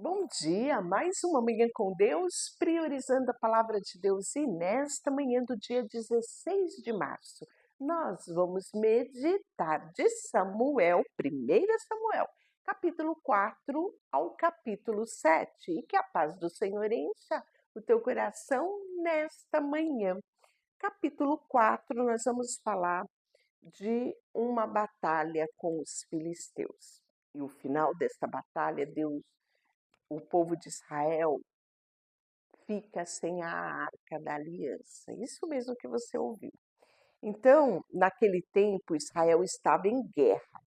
Bom dia, mais uma manhã com Deus, priorizando a palavra de Deus. E nesta manhã do dia 16 de março, nós vamos meditar de Samuel, 1 Samuel, capítulo 4 ao capítulo 7. E que a paz do Senhor encha o teu coração nesta manhã. Capítulo 4, nós vamos falar de uma batalha com os filisteus. E o final desta batalha, o povo de Israel fica sem a Arca da Aliança. Isso mesmo que você ouviu. Então, naquele tempo, Israel estava em guerra,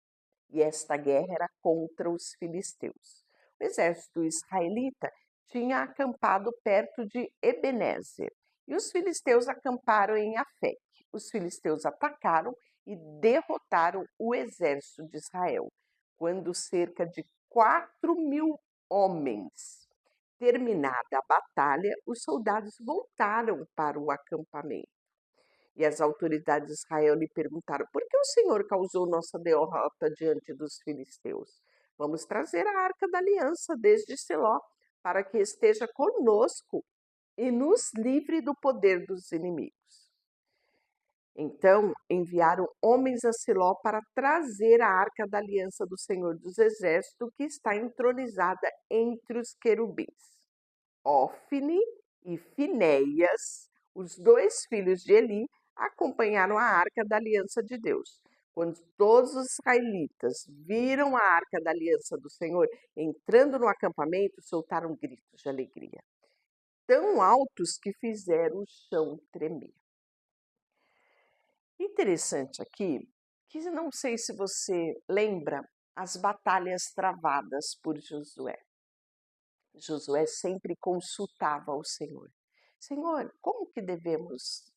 e esta guerra era contra os filisteus. O exército israelita tinha acampado perto de Ebenezer, e os filisteus acamparam em Afec. Os filisteus atacaram e derrotaram o exército de Israel, quando cerca de 4.000 homens. Terminada a batalha, os soldados voltaram para o acampamento. E as autoridades de Israel lhe perguntaram: por que o Senhor causou nossa derrota diante dos filisteus? Vamos trazer a Arca da Aliança desde Siló, para que esteja conosco e nos livre do poder dos inimigos. Então enviaram homens a Siló para trazer a Arca da Aliança do Senhor dos Exércitos, que está entronizada entre os querubins. Ofne e Finéias, os dois filhos de Eli, acompanharam a Arca da Aliança de Deus. Quando todos os israelitas viram a Arca da Aliança do Senhor entrando no acampamento, soltaram gritos de alegria, tão altos que fizeram o chão tremer. Interessante aqui, que não sei se você lembra as batalhas travadas por Josué. Josué sempre consultava ao Senhor. Senhor, como que devemos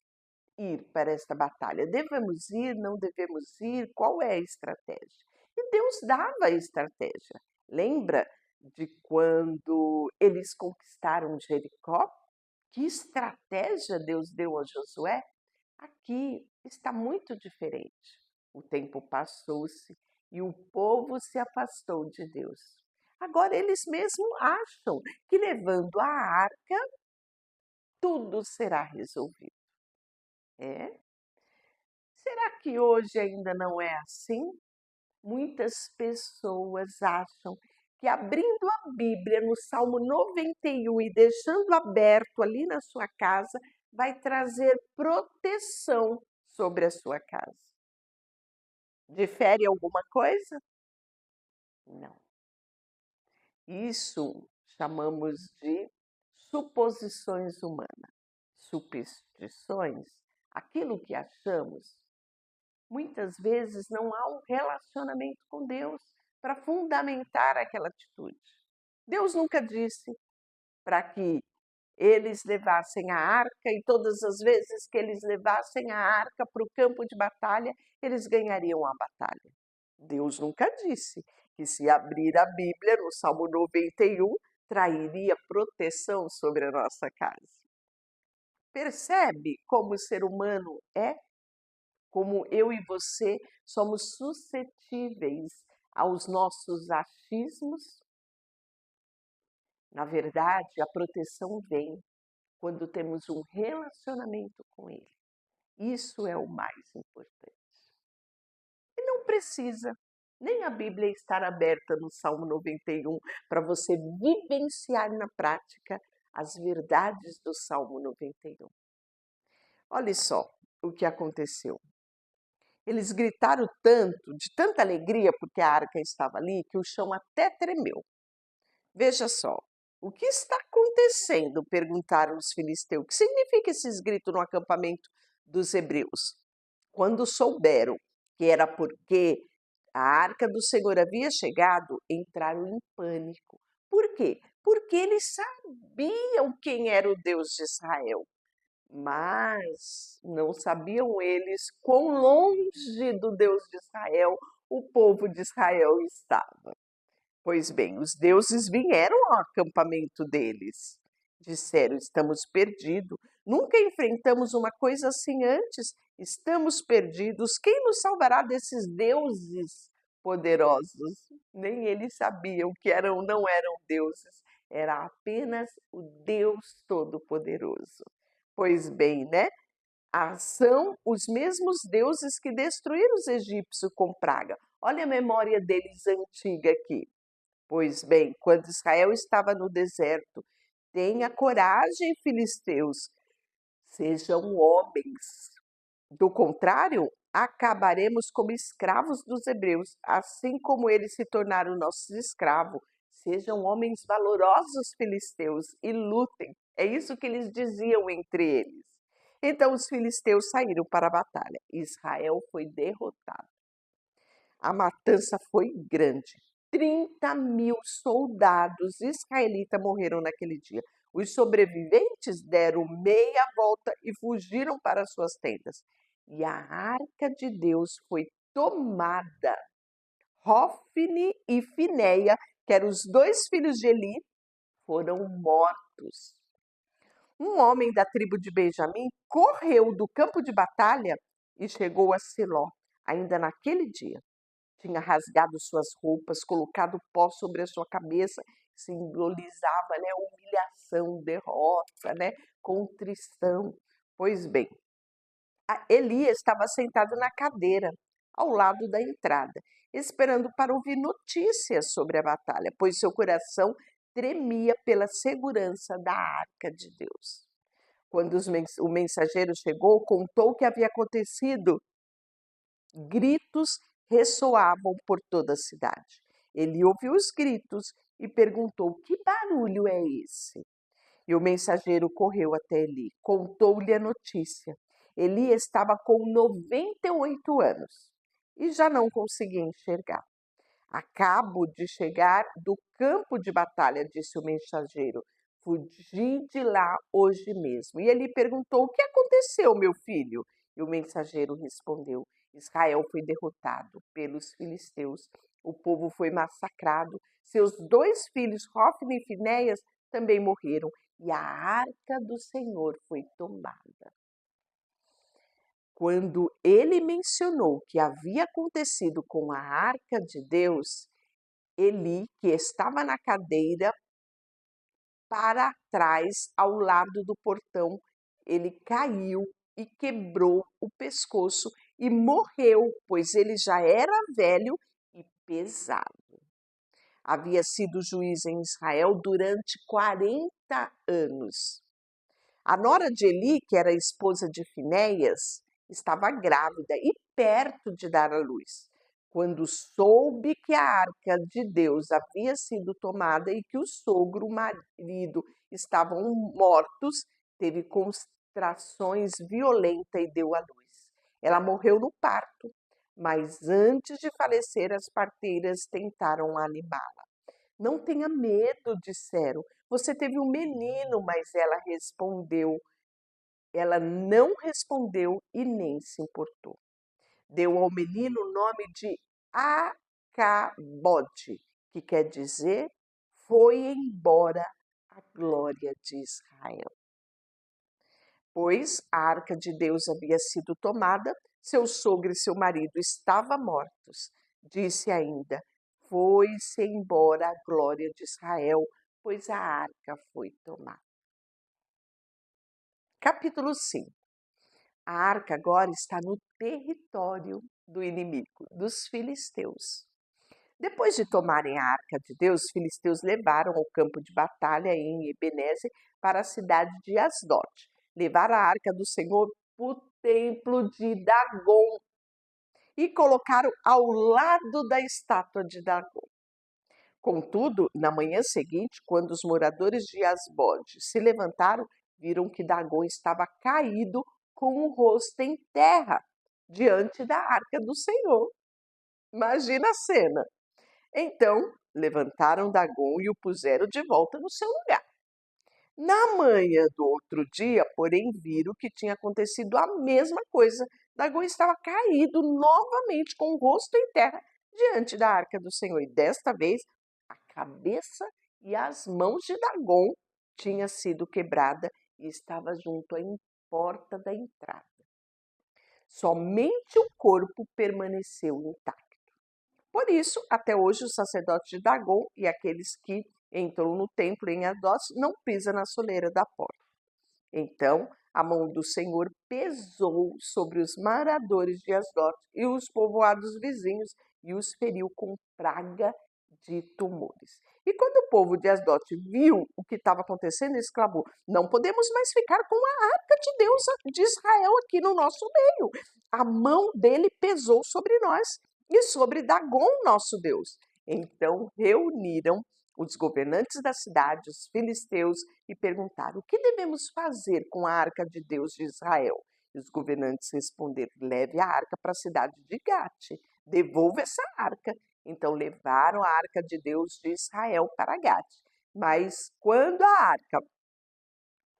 ir para esta batalha? Devemos ir, não devemos ir? Qual é a estratégia? E Deus dava a estratégia. Lembra de quando eles conquistaram Jericó? Que estratégia Deus deu a Josué? Aqui está muito diferente. O tempo passou-se e o povo se afastou de Deus. Agora eles mesmos acham que levando a arca tudo será resolvido. É? Será que hoje ainda não é assim? Muitas pessoas acham que abrindo a Bíblia no Salmo 91 e deixando aberto ali na sua casa, vai trazer proteção sobre a sua casa. Difere alguma coisa? Não. Isso chamamos de suposições humanas. Superstições, aquilo que achamos, muitas vezes não há um relacionamento com Deus para fundamentar aquela atitude. Deus nunca disse para que eles levassem a arca e todas as vezes que eles levassem a arca para o campo de batalha, eles ganhariam a batalha. Deus nunca disse que se abrir a Bíblia no Salmo 91, trairia proteção sobre a nossa casa. Percebe como o ser humano é? Como eu e você somos suscetíveis aos nossos achismos? Na verdade, a proteção vem quando temos um relacionamento com Ele. Isso é o mais importante. E não precisa nem a Bíblia estar aberta no Salmo 91 para você vivenciar na prática as verdades do Salmo 91. Olha só o que aconteceu. Eles gritaram tanto, de tanta alegria porque a arca estava ali, que o chão até tremeu. Veja só, o que está acontecendo? Perguntaram os filisteus. O que significa esses gritos no acampamento dos hebreus? Quando souberam que era porque a arca do Senhor havia chegado, entraram em pânico. Por quê? Porque eles sabiam quem era o Deus de Israel, mas não sabiam eles quão longe do Deus de Israel o povo de Israel estava. Pois bem, os deuses vieram ao acampamento deles. Disseram: estamos perdidos, nunca enfrentamos uma coisa assim antes, estamos perdidos. Quem nos salvará desses deuses poderosos. Nem eles sabiam que não eram deuses, era apenas o Deus Todo-Poderoso. Pois bem, né? São os mesmos deuses que destruíram os egípcios com praga. Olha a memória deles antiga aqui. Pois bem, quando Israel estava no deserto, tenha coragem, filisteus, sejam homens. Do contrário, acabaremos como escravos dos hebreus, assim como eles se tornaram nossos escravos. Sejam homens valorosos, filisteus, e lutem. É isso que eles diziam entre eles. Então os filisteus saíram para a batalha. Israel foi derrotado. A matança foi grande. 30.000 soldados israelitas morreram naquele dia. Os sobreviventes deram meia volta e fugiram para suas tendas. E a arca de Deus foi tomada. Hofni e Fineia, que eram os dois filhos de Eli, foram mortos. Um homem da tribo de Benjamim correu do campo de batalha e chegou a Siló, ainda naquele dia. Tinha rasgado suas roupas, colocado pó sobre a sua cabeça, simbolizava, né, humilhação, derrota, né, contrição. Pois bem, Elias estava sentado na cadeira, ao lado da entrada, esperando para ouvir notícias sobre a batalha, pois seu coração tremia pela segurança da arca de Deus. Quando o mensageiro chegou, contou o que havia acontecido. Gritos ressoavam por toda a cidade. Ele ouviu os gritos e perguntou: que barulho é esse? E o mensageiro correu até Eli, contou-lhe a notícia. Eli estava com 98 anos e já não conseguia enxergar. Acabo de chegar do campo de batalha, disse o mensageiro. Fugi de lá hoje mesmo. E ele perguntou: o que aconteceu, meu filho? E o mensageiro respondeu: Israel foi derrotado pelos filisteus. O povo foi massacrado. Seus dois filhos, Hofni e Finéias, também morreram. E a arca do Senhor foi tomada. Quando ele mencionou o que havia acontecido com a arca de Deus, Eli, que estava na cadeira para trás, ao lado do portão, ele caiu e quebrou o pescoço e morreu, pois ele já era velho e pesado. Havia sido juiz em Israel durante 40 anos. A nora de Eli, que era esposa de Finéias, estava grávida e perto de dar à luz. Quando soube que a arca de Deus havia sido tomada e que o sogro e o marido estavam mortos, teve contrações violentas e deu à luz. Ela morreu no parto, mas antes de falecer, as parteiras tentaram animá-la. Não tenha medo, disseram. Você teve um menino, mas ela não respondeu e nem se importou. Deu ao menino o nome de Acabode, que quer dizer foi embora a glória de Israel. Pois a arca de Deus havia sido tomada, seu sogro e seu marido estavam mortos. Disse ainda: foi-se embora a glória de Israel, pois a arca foi tomada. Capítulo 5. A arca agora está no território do inimigo, dos filisteus. Depois de tomarem a arca de Deus, os filisteus levaram ao campo de batalha em Ebenezer para a cidade de Asdod. Levaram a arca do Senhor para o templo de Dagon e colocaram ao lado da estátua de Dagon. Contudo, na manhã seguinte, quando os moradores de Asdod se levantaram, viram que Dagon estava caído com o rosto em terra, diante da arca do Senhor. Imagina a cena. Então, levantaram Dagon e o puseram de volta no seu lugar. Na manhã do outro dia, porém, viram que tinha acontecido a mesma coisa. Dagon estava caído novamente com o rosto em terra diante da arca do Senhor. E desta vez, a cabeça e as mãos de Dagon tinha sido quebrada e estava junto à porta da entrada. Somente o corpo permaneceu intacto. Por isso, até hoje, os sacerdotes de Dagon e aqueles que entram no templo em Asdod não pisam na soleira da porta. Então, a mão do Senhor pesou sobre os moradores de Asdod e os povoados vizinhos e os feriu com praga de tumores. E quando o povo de Asdod viu o que estava acontecendo, exclamou: não podemos mais ficar com a arca de Deus de Israel aqui no nosso meio. A mão dele pesou sobre nós e sobre Dagon, nosso Deus. Então reuniram os governantes da cidade, os filisteus, e perguntaram: o que devemos fazer com a arca de Deus de Israel? E os governantes responderam: leve a arca para a cidade de Gate, devolva essa arca. Então levaram a arca de Deus de Israel para Gate. Mas quando a arca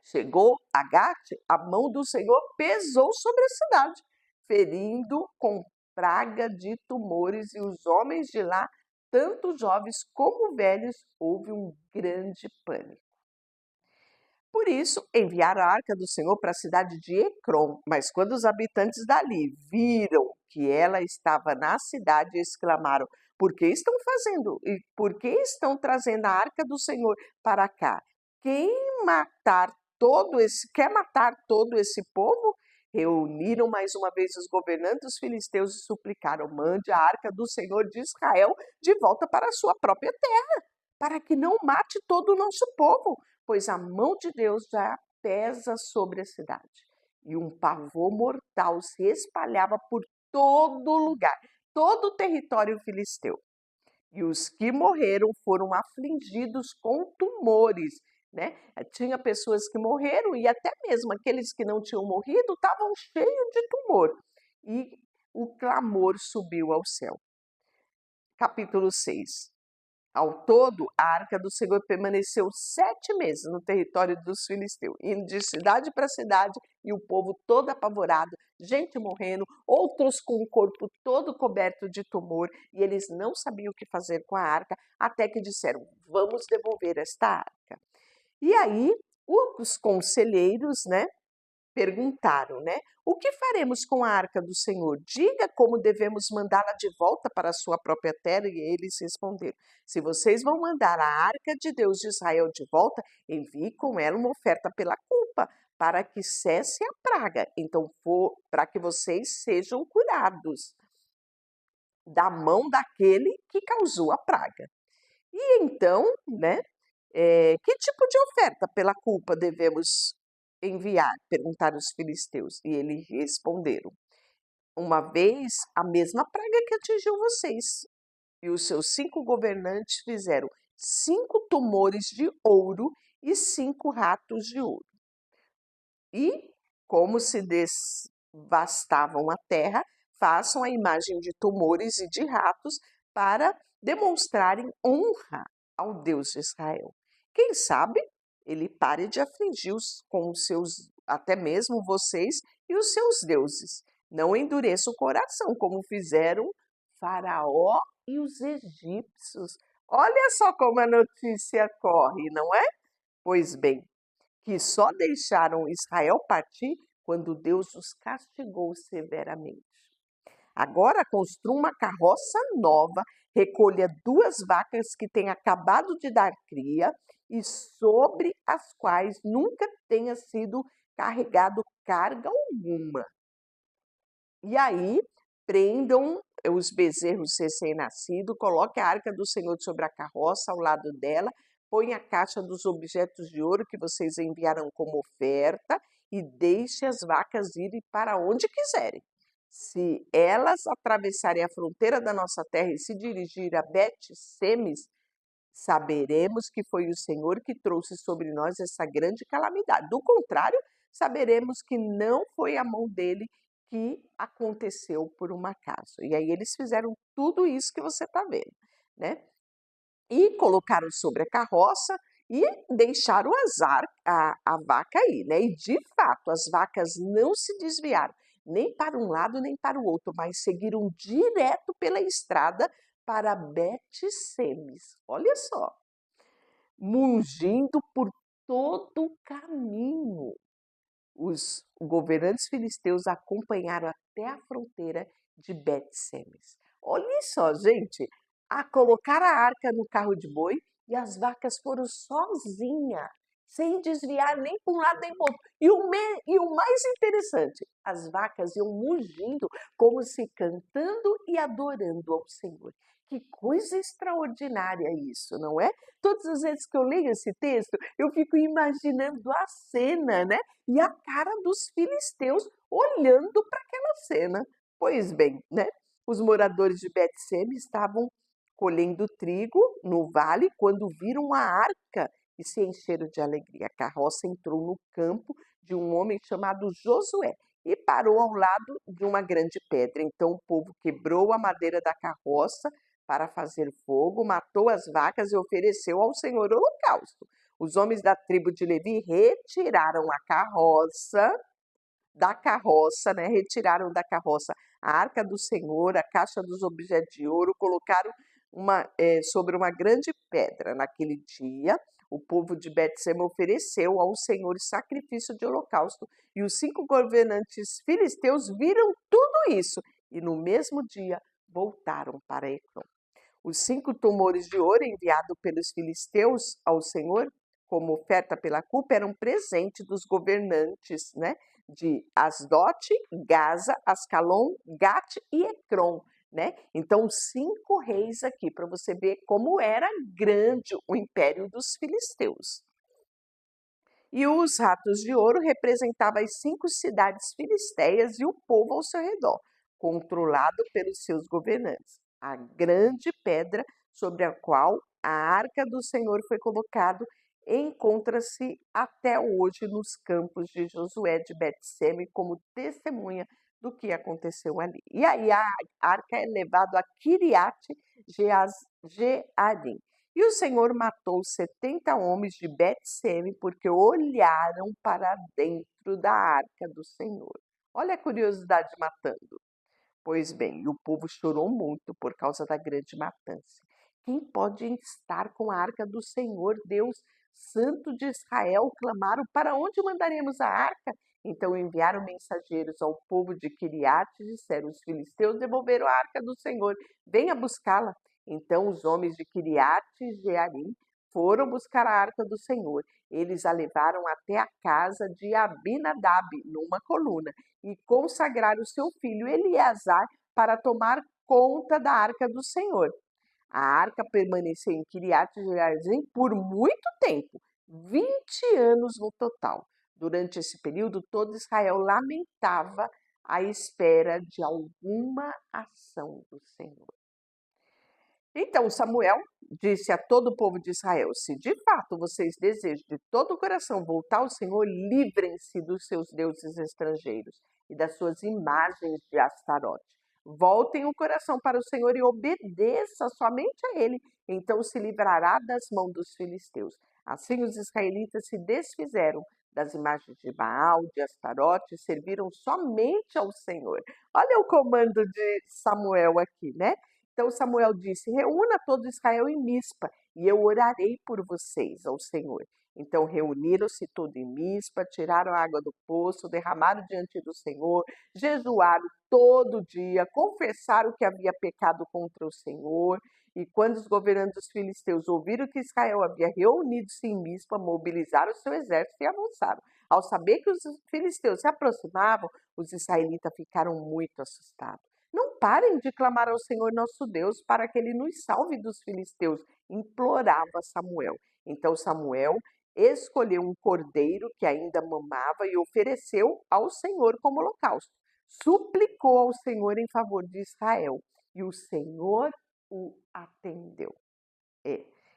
chegou a Gate, a mão do Senhor pesou sobre a cidade, ferindo com praga de tumores, e os homens de lá, tanto jovens como velhos, houve um grande pânico. Por isso, enviaram a arca do Senhor para a cidade de Ecrom. Mas quando os habitantes dali viram que ela estava na cidade, exclamaram: por que estão fazendo? E por que estão trazendo a arca do Senhor para cá? Quer matar todo esse povo? Reuniram mais uma vez os governantes dos filisteus e suplicaram: mande a arca do Senhor de Israel de volta para a sua própria terra, para que não mate todo o nosso povo, pois a mão de Deus já pesa sobre a cidade. E um pavor mortal se espalhava por todo lugar, todo o território filisteu. E os que morreram foram afligidos com tumores, né? Tinha pessoas que morreram e até mesmo aqueles que não tinham morrido estavam cheios de tumor. E o clamor subiu ao céu. Capítulo 6. Ao todo, a arca do Senhor permaneceu 7 meses no território dos filisteus, indo de cidade para cidade, e o povo todo apavorado, gente morrendo, outros com o corpo todo coberto de tumor, e eles não sabiam o que fazer com a arca, até que disseram: vamos devolver esta arca. E aí, os conselheiros, perguntaram, o que faremos com a arca do Senhor? Diga como devemos mandá-la de volta para a sua própria terra. E eles responderam: se vocês vão mandar a arca de Deus de Israel de volta, envie com ela uma oferta pela culpa, para que cesse a praga. Então, para que vocês sejam curados da mão daquele que causou a praga. E então, que tipo de oferta pela culpa devemos enviar? Perguntaram os filisteus. E eles responderam: uma vez a mesma praga que atingiu vocês. E os seus 5 governantes fizeram 5 tumores de ouro e 5 ratos de ouro. E, como se devastavam a terra, façam a imagem de tumores e de ratos para demonstrarem honra ao Deus de Israel. Quem sabe ele pare de afligi-los com os seus, até mesmo vocês e os seus deuses. Não endureça o coração, como fizeram Faraó e os egípcios. Olha só como a notícia corre, não é? Pois bem, que só deixaram Israel partir quando Deus os castigou severamente. Agora construa uma carroça nova, recolha 2 vacas que têm acabado de dar cria e sobre as quais nunca tenha sido carregado carga alguma. E aí, prendam os bezerros recém-nascidos, coloque a arca do Senhor sobre a carroça ao lado dela, põe a caixa dos objetos de ouro que vocês enviaram como oferta e deixe as vacas irem para onde quiserem. Se elas atravessarem a fronteira da nossa terra e se dirigir a Bet-Semes, saberemos que foi o Senhor que trouxe sobre nós essa grande calamidade. Do contrário, saberemos que não foi a mão dele que aconteceu por um acaso. E aí eles fizeram tudo isso que você está vendo, E colocaram sobre a carroça e deixaram a vaca aí, E de fato, as vacas não se desviaram, nem para um lado nem para o outro, mas seguiram direto pela estrada para Bet-Semes. Olha só, mungindo por todo o caminho. Os governantes filisteus acompanharam até a fronteira de Bet-Semes. Olha só, gente, a colocar a arca no carro de boi e as vacas foram sozinha, sem desviar nem para um lado nem para o outro. E o mais interessante, as vacas iam mugindo, como se cantando e adorando ao Senhor. Que coisa extraordinária isso, não é? Todas as vezes que eu leio esse texto, eu fico imaginando a cena, né? E a cara dos filisteus olhando para aquela cena. Pois bem, né? Os moradores de Betseme estavam colhendo trigo no vale quando viram a arca e se encheram de alegria. A carroça entrou no campo de um homem chamado Josué e parou ao lado de uma grande pedra. Então o povo quebrou a madeira da carroça para fazer fogo, matou as vacas e ofereceu ao Senhor holocausto. Os homens da tribo de Levi retiraram a carroça da carroça, né? Retiraram da carroça a arca do Senhor, a caixa dos objetos de ouro, colocaram sobre uma grande pedra. Naquele dia, o povo de Betsema ofereceu ao Senhor sacrifício de holocausto, e os 5 governantes filisteus viram tudo isso, e no mesmo dia voltaram para Ecrón. Os 5 tumores de ouro enviados pelos filisteus ao Senhor como oferta pela culpa eram presente dos governantes, né, de Asdote, Gaza, Ascalon, Gat e Ecrón, né? Então, 5 reis aqui, para você ver como era grande o império dos filisteus. E os ratos de ouro representavam as 5 cidades filisteias e o povo ao seu redor, controlado pelos seus governantes. A grande pedra sobre a qual a arca do Senhor foi colocada encontra-se até hoje nos campos de Josué de Betseme como testemunha do que aconteceu ali. E aí a arca é levada a Kiriat Jearim. E o Senhor matou 70 homens de Betseme porque olharam para dentro da arca do Senhor. Olha a curiosidade matando. Pois bem, o povo chorou muito por causa da grande matança. Quem pode estar com a arca do Senhor, Deus Santo de Israel? Clamaram: para onde mandaremos a arca? Então enviaram mensageiros ao povo de Quiriate e disseram: os filisteus devolveram a arca do Senhor, venha buscá-la. Então os homens de Quiriate e Jearim foram buscar a arca do Senhor. Eles a levaram até a casa de Abinadab, numa coluna, e consagraram seu filho Eleazar para tomar conta da arca do Senhor. A arca permaneceu em Kiriat Jearim por muito tempo, 20 anos no total. Durante esse período, todo Israel lamentava à espera de alguma ação do Senhor. Então Samuel disse a todo o povo de Israel: se de fato vocês desejam de todo o coração voltar ao Senhor, livrem-se dos seus deuses estrangeiros e das suas imagens de Astarote. Voltem o coração para o Senhor e obedeça somente a Ele, então se livrará das mãos dos filisteus. Assim os israelitas se desfizeram das imagens de Baal, de Astarote, e serviram somente ao Senhor. Olha o comando de Samuel aqui, né? Então Samuel disse: reúna todo Israel em Mispa, e eu orarei por vocês ao Senhor. Então reuniram-se todo em Mispa, tiraram a água do poço, derramaram diante do Senhor, jejuaram todo dia, confessaram que havia pecado contra o Senhor. E quando os governantes dos filisteus ouviram que Israel havia reunido-se em Mispa, mobilizaram o seu exército e avançaram. Ao saber que os filisteus se aproximavam, os israelitas ficaram muito assustados. Não parem de clamar ao Senhor nosso Deus para que ele nos salve dos filisteus, implorava Samuel. Então Samuel escolheu um cordeiro que ainda mamava e ofereceu ao Senhor como holocausto. Suplicou ao Senhor em favor de Israel, e o Senhor o atendeu.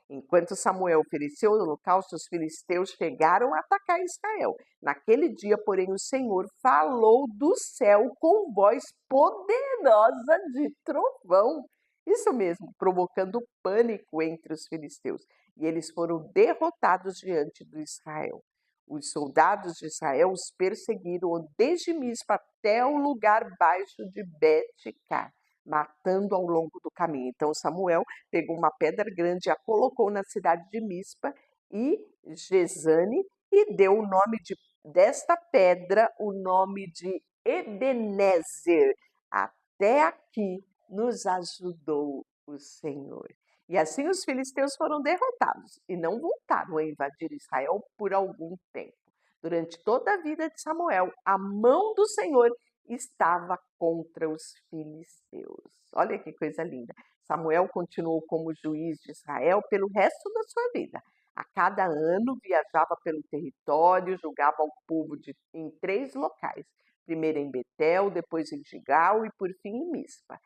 Enquanto Samuel ofereceu o holocausto, os filisteus chegaram a atacar Israel. Naquele dia, porém, o Senhor falou do céu com voz poderosa de trovão. Isso mesmo, provocando pânico entre os filisteus. E eles foram derrotados diante de Israel. Os soldados de Israel os perseguiram desde Mispa até o lugar baixo de Bet-Car, matando ao longo do caminho. Então Samuel pegou uma pedra grande, a colocou na cidade de Mispa e Gesane e deu o nome desta pedra, o nome de Ebenezer. Até aqui nos ajudou o Senhor. E assim os filisteus foram derrotados e não voltaram a invadir Israel por algum tempo. Durante toda a vida de Samuel, a mão do Senhor estava contra os filisteus. Olha que coisa linda. Samuel continuou como juiz de Israel pelo resto da sua vida. A cada ano viajava pelo território, julgava o povo em 3 locais. Primeiro em Betel, depois em Gigal e por fim em Mispa.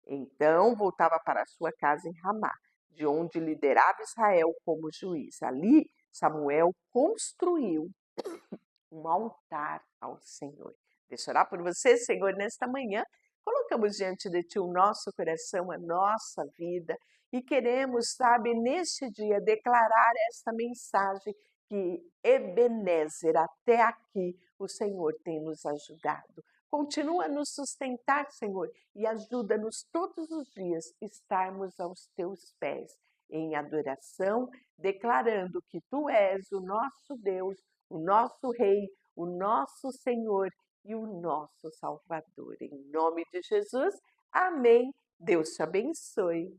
Então voltava para sua casa em Ramá, de onde liderava Israel como juiz. Ali, Samuel construiu um altar ao Senhor. Deixa eu orar por você, Senhor, nesta manhã. Colocamos diante de Ti o nosso coração, a nossa vida e queremos, sabe, neste dia declarar esta mensagem que Ebenezer, até aqui o Senhor tem nos ajudado. Continua a nos sustentar, Senhor, e ajuda-nos todos os dias estarmos aos Teus pés em adoração, declarando que Tu és o nosso Deus, o nosso Rei, o nosso Senhor e o nosso Salvador. Em nome de Jesus, amém. Deus te abençoe.